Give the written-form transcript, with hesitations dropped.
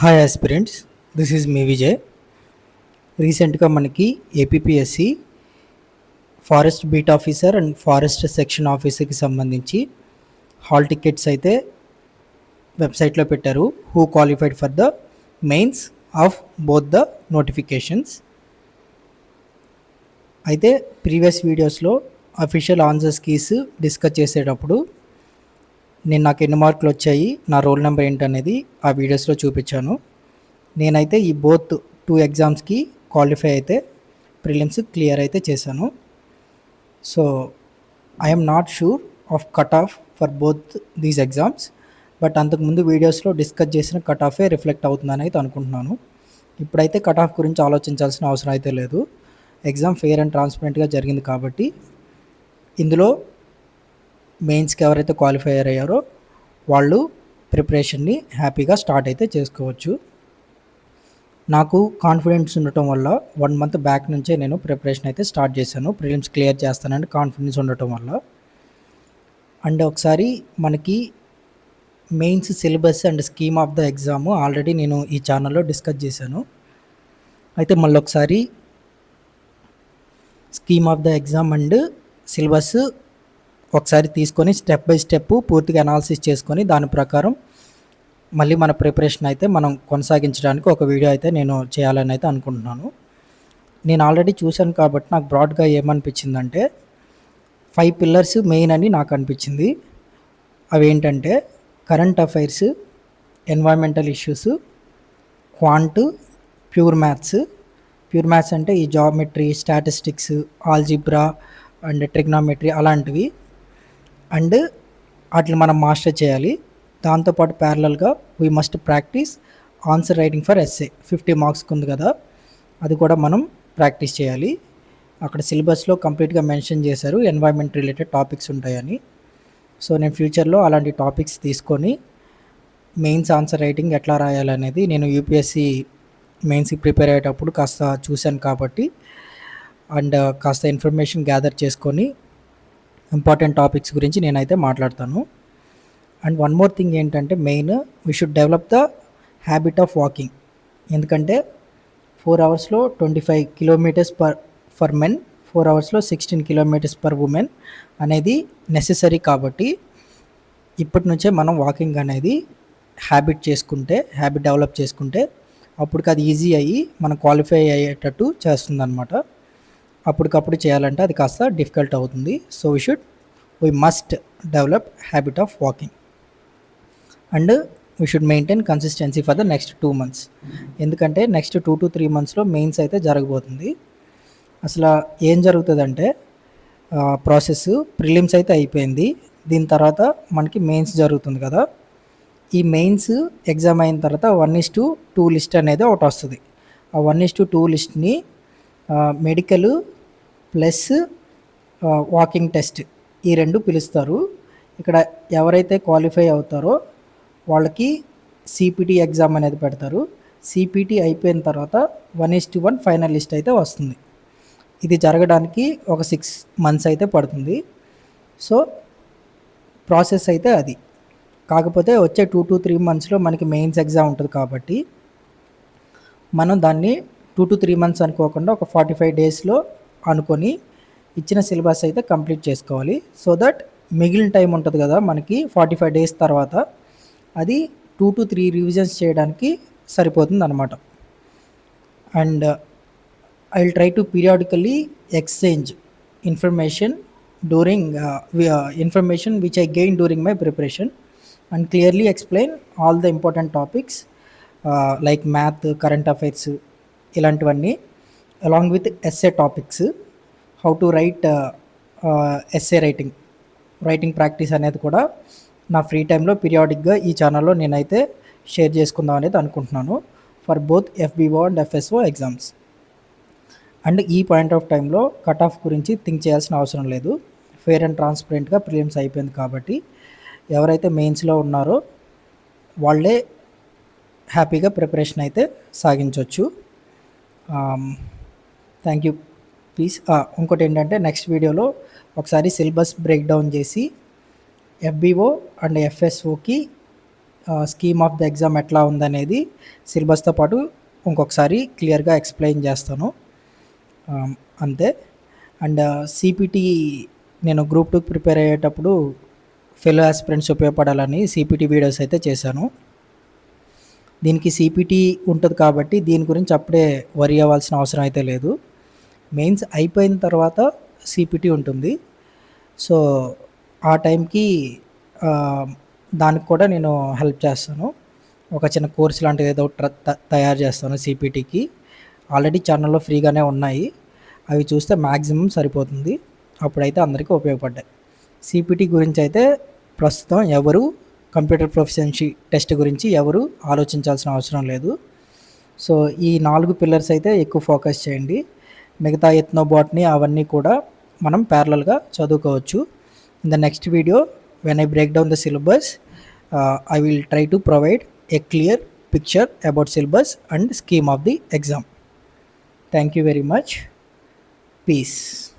Hi aspirants, this is మీ విజయ్. రీసెంట్గా మనకి APSC forest beat officer and forest section ఆఫీసర్కి సంబంధించి హాల్ టికెట్స్ అయితే వెబ్సైట్లో పెట్టారు. Who qualified for the mains of both the notifications. అయితే ప్రీవియస్ వీడియోస్లో అఫీషియల్ ఆన్సర్స్ కీస్ డిస్కస్ చేసేటప్పుడు నాకు ఎన్ని మార్కులు వచ్చాయి, నా రోల్ నెంబర్ ఏంటనేది ఆ వీడియోస్లో చూపించాను. నేనైతే ఈ బోత్ 2 ఎగ్జామ్స్కి క్వాలిఫై అయితే ప్రిలిమ్స్ క్లియర్ అయితే చేశాను. So I'm not sure of cut off for both these exams, but అంతకుముందు వీడియోస్లో డిస్కస్ చేసిన కట్ ఆఫే రిఫ్లెక్ట్ అవుతుందని అయితే అనుకుంటున్నాను. ఇప్పుడైతే కట్ ఆఫ్ గురించి ఆలోచించాల్సిన అవసరం అయితే లేదు. ఎగ్జామ్ ఫెయిర్ అండ్ ట్రాన్స్పరెంట్గా జరిగింది కాబట్టి ఇందులో మెయిన్స్కి ఎవరైతే క్వాలిఫై అయ్యారో వాళ్ళు ప్రిపరేషన్ని హ్యాపీగా స్టార్ట్ అయితే చేసుకోవచ్చు. నాకు కాన్ఫిడెన్స్ ఉండటం వల్ల 1 మంత్ బ్యాక్ నుంచే నేను ప్రిపరేషన్ అయితే స్టార్ట్ చేశాను. ప్రిలిమ్స్ క్లియర్ చేస్తానని కాన్ఫిడెన్స్ ఉండటం వల్ల. అండ్ ఒకసారి మనకి mains syllabus and scheme of the exam already నేను ఈ ఛానల్లో డిస్కస్ చేశాను. అయితే మళ్ళీ ఒకసారి scheme of the exam and syllabus ఒకసారి తీసుకొని స్టెప్ బై స్టెప్ పూర్తిగా అనాలిసిస్ చేసుకొని దాని ప్రకారం మళ్ళీ మన ప్రిపరేషన్ అయితే మనం కొనసాగించడానికి ఒక వీడియో అయితే నేను చేయాలని అయితే అనుకుంటున్నాను. నేను ఆల్రెడీ చూశాను కాబట్టి నాకు బ్రాడ్గా ఏమనిపించిందంటే 5 పిల్లర్స్ మెయిన్ అని నాకు అనిపించింది. అవి ఏంటంటే current affairs, environmental issues, quant, pure maths. Pure maths అంటే ఈ geometry, statistics, algebra and trigonometry అలాంటివి. అండ్ వాటిని మనం మాస్టర్ చేయాలి. దాంతోపాటు ప్యారలల్గా we must practise answer writing for SA. 50 మార్క్స్కి ఉంది కదా, అది కూడా మనం ప్రాక్టీస్ చేయాలి. అక్కడ సిలబస్లో కంప్లీట్గా మెన్షన్ చేశారు ఎన్వైరన్మెంట్ రిలేటెడ్ టాపిక్స్ ఉంటాయని. సో నేను ఫ్యూచర్లో అలాంటి టాపిక్స్ తీసుకొని మెయిన్స్ ఆన్సర్ రైటింగ్ ఎట్లా రాయాలనేది నేను యూపీఎస్సి మెయిన్స్కి ప్రిపేర్ అయ్యేటప్పుడు కాస్త చూశాను కాబట్టి అండ్ కాస్త ఇన్ఫర్మేషన్ గ్యాదర్ చేసుకొని ఇంపార్టెంట్ టాపిక్స్ గురించి నేనైతే మాట్లాడతాను. అండ్ వన్ మోర్ థింగ్ ఏంటంటే main we should develop the habit of walking. ఎందుకంటే 4 అవర్స్లో 25 కిలోమీటర్స్ ఫర్ మెన్, 4 అవర్స్లో 16 కిలోమీటర్స్ పర్ ఉమెన్ అనేది నెసెసరీ. కాబట్టి ఇప్పటి నుంచే మనం వాకింగ్ అనేది హ్యాబిట్ డెవలప్ చేసుకుంటే అప్పటికి అది ఈజీ అయ్యి మనం క్వాలిఫై అయ్యేటట్టు చేస్తుంది అనమాట. అప్పటికప్పుడు చేయాలంటే అది కాస్త డిఫికల్ట్ అవుతుంది. So we must develop habit of walking and we should maintain consistency for the next 2 months. ఎందుకంటే నెక్స్ట్ 2 to 3 monthsలో మెయిన్స్ అయితే జరగబోతుంది. అసలు ఏం జరుగుతుందంటే ప్రాసెస్ ప్రిలిమ్స్ అయితే అయిపోయింది, దీని తర్వాత మనకి మెయిన్స్ జరుగుతుంది కదా. ఈ మెయిన్స్ ఎగ్జామ్ అయిన తర్వాత 1:2 లిస్ట్ అనేది ఒకటి వస్తుంది. ఆ 1:2 లిస్ట్ని మెడికల్ ప్లస్ వాకింగ్ టెస్ట్ ఈ 2 పిలుస్తారు. ఇక్కడ ఎవరైతే క్వాలిఫై అవుతారో వాళ్ళకి సిపిటి ఎగ్జామ్ అనేది పెడతారు. సిపిటి అయిపోయిన తర్వాత 1:1 ఫైనల్ లిస్ట్ అయితే వస్తుంది. ఇది జరగడానికి ఒక 6 months అయితే పడుతుంది. సో ప్రాసెస్ అయితే అది. కాకపోతే వచ్చే 2 to 3 monthsలో మనకి మెయిన్స్ ఎగ్జామ్ ఉంటుంది కాబట్టి మనం దాన్ని 2 to 3 months అనుకోకుండా ఒక 45 daysలో అనుకొని ఇచ్చిన సిలబస్ అయితే కంప్లీట్ చేసుకోవాలి. సో దట్ మిగిలిన టైం ఉంటుంది కదా మనకి 45 days తర్వాత, అది 2 to 3 రివిజన్స్ చేయడానికి సరిపోతుంది అనమాట. And I will try to periodically exchange information which I gain during my preparation and clearly explain all the important topics like math, current affairs ఇలాంటివన్నీ along with SA topics, how to write SA writing practice అనేది కూడా నా free టైంలో పీరియాడిక్గా ఈ ఛానల్లో నేనైతే share చేసుకుందాం అనేది అనుకుంటున్నాను for both FBO and FSO exams. And ఈ పాయింట్ ఆఫ్ టైంలో కట్ ఆఫ్ గురించి థింక్ చేయాల్సిన అవసరం లేదు. ఫెయిర్ అండ్ ట్రాన్స్పరెంట్గా ప్రిలిమ్స్ అయిపోయింది కాబట్టి ఎవరైతే మెయిన్స్లో ఉన్నారో వాళ్ళే హ్యాపీగా ప్రిపరేషన్ అయితే సాగించవచ్చు. Thank you. ప్లీజ్ ఇంకోటి ఏంటంటే నెక్స్ట్ వీడియోలో ఒకసారి సిలబస్ బ్రేక్ డౌన్ చేసి ఎఫ్బిఓ అండ్ ఎఫ్ఎస్ఓకి స్కీమ్ ఆఫ్ ద ఎగ్జామ్ ఎట్లా ఉందనేది సిలబస్తో పాటు ఇంకొకసారి క్లియర్గా ఎక్స్ప్లెయిన్ చేస్తాను. అంతే. అండ్ సిపిటి నేను గ్రూప్ 2 ప్రిపేర్ అయ్యేటప్పుడు ఫెలో ఆస్పిరెంట్స్ ఉపయోగపడాలని సిపిటి వీడియోస్ అయితే చేశాను. దీనికి సిపిటి ఉంటుంది కాబట్టి దీని గురించి అప్పుడే వరి అవ్వాల్సిన అవసరం అయితే లేదు. మెయిన్స్ అయిపోయిన తర్వాత సిపిటి ఉంటుంది. సో ఆ టైంకి దానికి కూడా నేను హెల్ప్ చేస్తాను. ఒక చిన్న కోర్స్ లాంటిది ఏదో తయారు చేస్తాను సిపిటికి. ఆల్రెడీ ఛానల్లో ఫ్రీగానే ఉన్నాయి, అవి చూస్తే మ్యాక్సిమం సరిపోతుంది. అప్పుడైతే అందరికీ ఉపయోగపడ్డాయి. సిపిటి గురించి అయితే ప్రస్తుతం ఎవరు కంప్యూటర్ ప్రొఫిషియన్సీ టెస్ట్ గురించి ఎవరు ఆలోచించాల్సిన అవసరం లేదు. సో ఈ 4 పిల్లర్స్ అయితే ఎక్కువ ఫోకస్ చేయండి. మిగతా ఎథ్నోబాట్ని అవన్నీ కూడా మనం ప్యారలల్గా చదువుకోవచ్చు. In the next video when I break down the syllabus I will try to provide a clear picture about syllabus and scheme of the exam. Thank you very much. Peace.